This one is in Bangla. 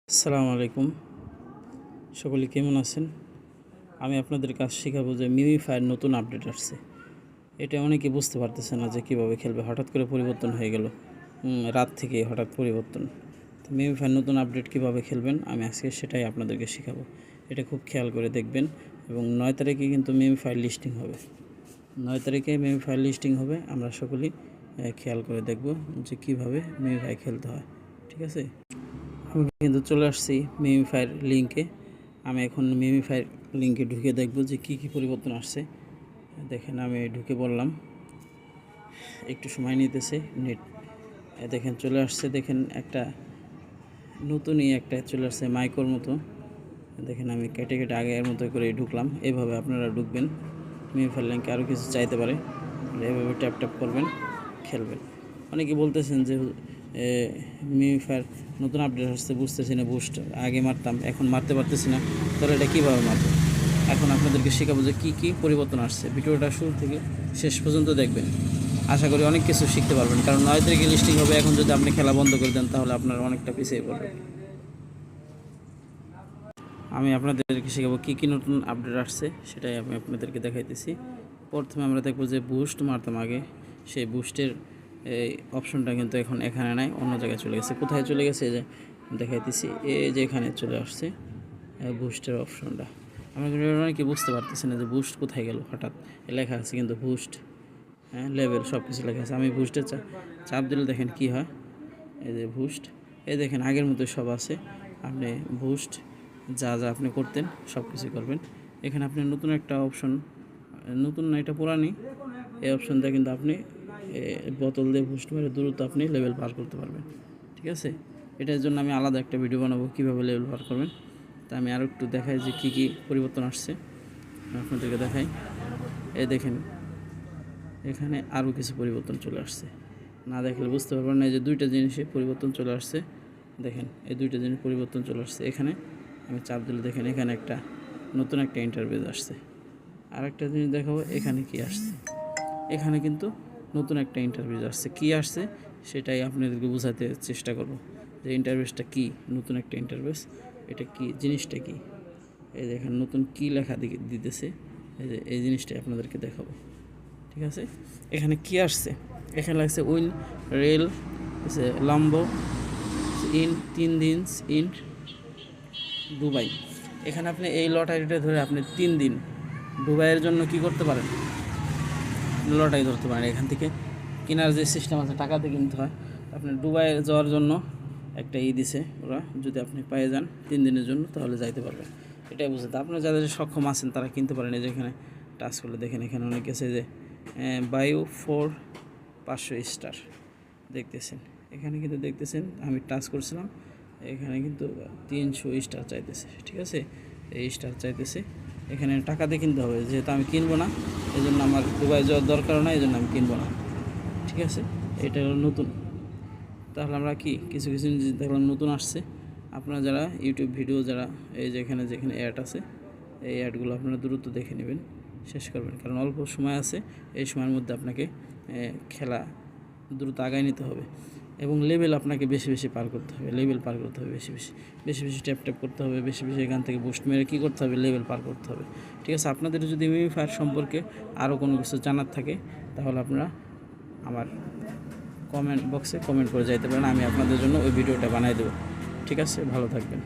আসসালামু আলাইকুম, সকলে কেমন আছেন? আমি আপনাদের কাজ শেখাবো যে মিমিফায়ের নতুন আপডেট আসছে। এটা অনেকে বুঝতে পারতেছে না যে কীভাবে খেলবে। হঠাৎ করে পরিবর্তন হয়ে গেল, রাত থেকে হঠাৎ পরিবর্তন। তো মিমিফায়ের নতুন আপডেট কীভাবে খেলবেন আমি আজকে সেটাই আপনাদেরকে শেখাবো। এটা খুব খেয়াল করে দেখবেন। এবং 9 তারিখে কিন্তু মিমিফায়ের লিস্টিং হবে। 9 তারিখে মিমিফায়ের লিস্টিং হবে। আমরা সকলেই খেয়াল করে দেখব যে কীভাবে মিমিফাই খেলতে হয়। ঠিক আছে, আমি কিন্তু চলে আসছি মিমিফায়ের লিঙ্কে। আমি এখন মিমিফায়ের লিঙ্কে ঢুকে দেখব যে কী কী পরিবর্তন আসছে। দেখেন আমি ঢুকে বললাম, একটু সময় নিতেছে নেট। দেখেন চলে আসছে, দেখেন একটা নতুনই একটা চলে আসছে মাইকোর মতো। দেখেন আমি কেটে কেটে আগের মতো করে ঢুকলাম। এভাবে আপনারা ঢুকবেন। মিমিফায়ের লিঙ্কে আরও কিছু চাইতে পারে, এভাবে ট্যাপ ট্যাপ করবেন, খেলবেন। অনেকে বলতেছেন যে মিমিফায়ের নতুন আপডেট আসছে, বুঝতেছি না, বুস্ট আগে মারতাম এখন মারতে পারতেছি না, তাহলে এটা কীভাবে মারবো? এখন আপনাদেরকে শেখাবো যে কী কী পরিবর্তন আসছে। ভিডিওটা শুরু থেকে শেষ পর্যন্ত দেখবেন, আশা করি অনেক কিছু শিখতে পারবেন। কারণ 9 তারিখে লিস্টিং হবে, এখন যদি আপনি খেলা বন্ধ করে দেন তাহলে আপনার অনেকটা পিছিয়ে পড়বে। আমি আপনাদেরকে শেখাবো কী কী নতুন আপডেট আসছে, সেটাই আমি আপনাদেরকে দেখাইতেছি। প্রথমে আমরা দেখব যে বুস্ট মারতাম আগে, সেই বুস্টের এই অপশনটা কিন্তু এখন এখানে নাই, অন্য জায়গায় চলে গেছে। কোথায় চলে গেছে যে দেখাইতেছি, এই যে এখানে চলে আসছে বুস্টের অপশনটা। আমরা কিন্তু অনেকে বুঝতে পারতেছি না যে বুস্ট কোথায় গেল। হঠাৎ লেখা আছে কিন্তু বুস্ট, লেভেল সব কিছু লেখা আছে। আমি বুস্টে চাপ দিলে দেখেন কি হয়, এই যে বুস্ট, এই দেখেন আগের মতো সব আছে। আপনি বুস্ট যা যা আপনি করতেন সব কিছু করবেন। এখানে আপনি নতুন একটা অপশন, নতুন না এটা পুরানি, এই অপশনটা কিন্তু আপনি বোতল দিয়ে বুস্ট মেরে দ্রুত আপনি লেভেল পার করতে পারবেন। ঠিক আছে, এটার জন্য আমি আলাদা একটা ভিডিও বানাবো কীভাবে লেভেল পার করবেন। তা আমি আরও একটু দেখাই যে কী কী পরিবর্তন আসছে, আপনাদেরকে দেখাই। এই দেখেন এখানে আরও কিছু পরিবর্তন চলে আসছে, না দেখলে বুঝতে পারবেন না। এই যে দুইটা জিনিসে পরিবর্তন চলে আসছে, দেখেন এই দুইটা জিনিস পরিবর্তন চলে আসছে। এখানে আমি চাপ দিলে দেখেন এখানে একটা নতুন একটা ইন্টারভিউ আসছে। আর একটা জিনিস দেখাবো, এখানে কি আসছে, এখানে কিন্তু নতুন একটা ইন্টারভিউ আসছে। কি আসছে সেটাই আপনাদেরকে বোঝাতে চেষ্টা করব যে ইন্টারভিউসটা কি, নতুন একটা ইন্টারভিউস, এটা কি, জিনিসটা কি। এই দেখেন নতুন কি লেখা দিতেছে, এই যে এই জিনিসটাই আপনাদেরকে দেখাবো। ঠিক আছে, এখানে কি আসছে, এখানে লাগছে উইন রেল লাম্বো ইন 3 দিন ইন দুবাই। এখানে আপনি এই লটারিটা ধরে আপনি 3 দিন দুবাইয়ের জন্য কি করতে পারেন, লটারি ধরতে পারেন। এখান থেকে কেনার যে সিস্টেম আছে, টাকাতে কিনতে হয়। আপনি দুবাই যাওয়ার জন্য একটা দিছে ওরা, যদি আপনি পেয়ে যান 3 দিনের জন্য তাহলে যাইতে পারবেন। এটাই বুঝতে, আপনারা যাদের সক্ষম আছেন তারা কিনতে পারেন। এই যে এখানে টাচ করলে দেখেন এখানে অনেক আছে যে বায়ু 4 500 স্টার দেখতেছেন। এখানে কিন্তু দেখতেছেন আমি টাচ করছিলাম, এখানে কিন্তু 300 স্টার চাইতেছে। ঠিক আছে, এই স্টার চাইতেছে। এখানে টাকাতে কিনতে হবে, যেহেতু আমি কিনবো না, এই জন্য আমার দুবাই যাওয়ার দরকার না, এই জন্য আমি কিনবো না। ঠিক আছে, এটা হলো নতুন। তাহলে আমরা কি কিছু কিছু জিনিস দেখলাম নতুন আসছে। আপনারা যারা ইউটিউব ভিডিও যারা এই যেখানে যেখানে অ্যাড আছে, এই অ্যাডগুলো আপনারা দ্রুত দেখে নেবেন, শেষ করবেন। কারণ অল্প সময় আছে, এই সময়ের মধ্যে আপনাকে খেলা দ্রুত আগায় নিতে হবে। এবং লেভেল আপনাকে বেশি বেশি পার করতে হবে, লেভেল পার করতে হবে বেশি বেশি, বেশি বেশি ট্যাপ ট্যাপ করতে হবে, বেশি বেশি এখান থেকে বুস্ট মেরে কী করতে হবে, লেভেল পার করতে হবে। ঠিক আছে, আপনাদের যদি মিমিফায়ার সম্পর্কে আরও কোনো কিছু জানার থাকে তাহলে আপনারা আমার কমেন্ট বক্সে কমেন্ট করে যাইতে পারেন, আমি আপনাদের জন্য ওই ভিডিওটা বানিয়ে দেবো। ঠিক আছে, ভালো থাকবেন।